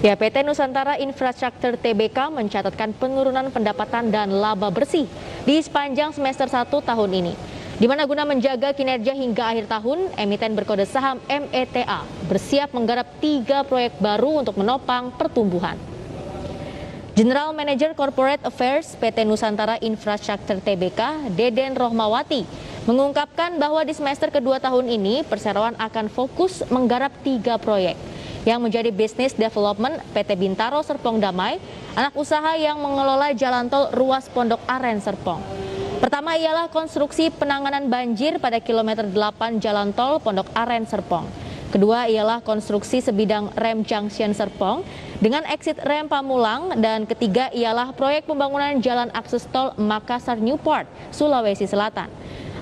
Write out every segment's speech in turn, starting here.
Ya, PT Nusantara Infrastructure Tbk mencatatkan penurunan pendapatan dan laba bersih di sepanjang semester 1 tahun ini. Di mana guna menjaga kinerja hingga akhir tahun, emiten berkode saham META bersiap menggarap 3 proyek baru untuk menopang pertumbuhan. General Manager Corporate Affairs PT Nusantara Infrastructure Tbk, Deden Rohmawati, mengungkapkan bahwa di semester kedua tahun ini, perseroan akan fokus menggarap 3 proyek yang menjadi Business Development PT Bintaro Serpong Damai, anak usaha yang mengelola jalan tol ruas Pondok Aren Serpong. Pertama ialah konstruksi penanganan banjir pada kilometer 8 jalan tol Pondok Aren Serpong. Kedua ialah konstruksi sebidang rem junction Serpong dengan exit rem Pamulang, dan ketiga ialah proyek pembangunan jalan akses tol Makassar Newport, Sulawesi Selatan.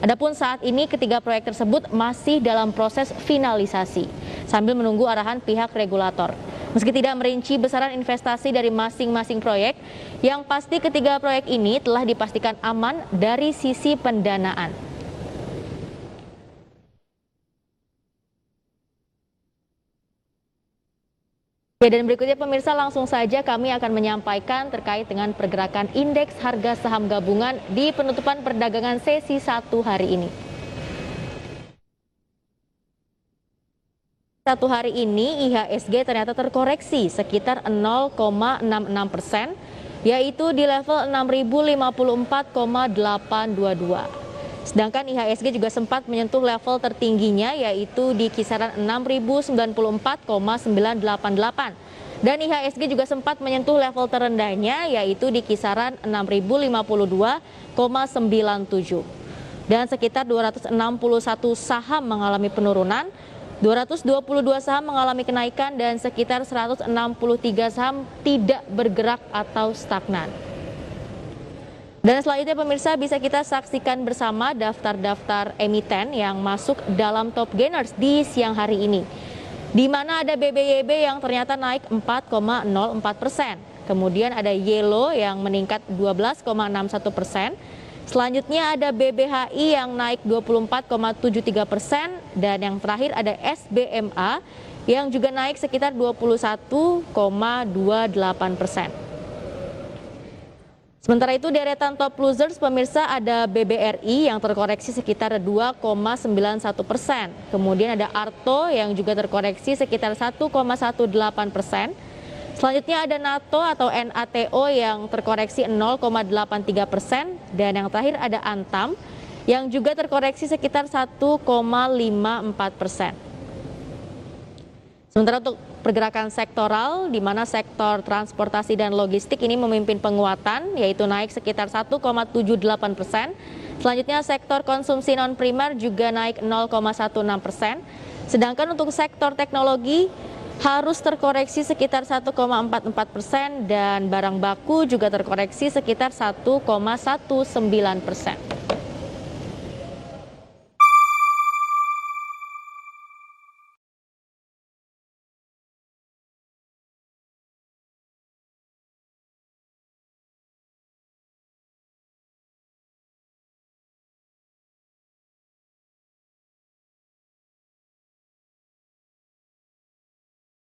Adapun saat ini ketiga proyek tersebut masih dalam proses finalisasi sambil menunggu arahan pihak regulator. Meski tidak merinci besaran investasi dari masing-masing proyek, yang pasti ketiga proyek ini telah dipastikan aman dari sisi pendanaan. Ya, dan berikutnya pemirsa, langsung saja kami akan menyampaikan terkait dengan pergerakan indeks harga saham gabungan di penutupan perdagangan sesi 1 hari ini. Satu hari ini IHSG ternyata terkoreksi sekitar 0,66%, yaitu di level 6.054,822. Sedangkan IHSG juga sempat menyentuh level tertingginya, yaitu di kisaran 6.094,988. Dan IHSG juga sempat menyentuh level terendahnya, yaitu di kisaran 6.052,97. Dan sekitar 261 saham mengalami penurunan, 222 saham mengalami kenaikan, dan sekitar 163 saham tidak bergerak atau stagnan. Dan selanjutnya pemirsa, bisa kita saksikan bersama daftar-daftar emiten yang masuk dalam top gainers di siang hari ini. Di mana ada BBYB yang ternyata naik 4,04%. Kemudian ada Yellow yang meningkat 12,61%. Selanjutnya ada BBHI yang naik 24,73%. Dan yang terakhir ada SBMA yang juga naik sekitar 21,28%. Sementara itu deretan top losers pemirsa, ada BBRI yang terkoreksi sekitar 2,91%. Kemudian ada Arto yang juga terkoreksi sekitar 1,18%. Selanjutnya ada NATO atau NATO yang terkoreksi 0,83%. Dan yang terakhir ada Antam yang juga terkoreksi sekitar 1,54%. Sementara untuk pergerakan sektoral, di mana sektor transportasi dan logistik ini memimpin penguatan, yaitu naik sekitar 1,78%. Selanjutnya sektor konsumsi non-primer juga naik 0,16%. Sedangkan untuk sektor teknologi harus terkoreksi sekitar 1,44%, dan barang baku juga terkoreksi sekitar 1,19%.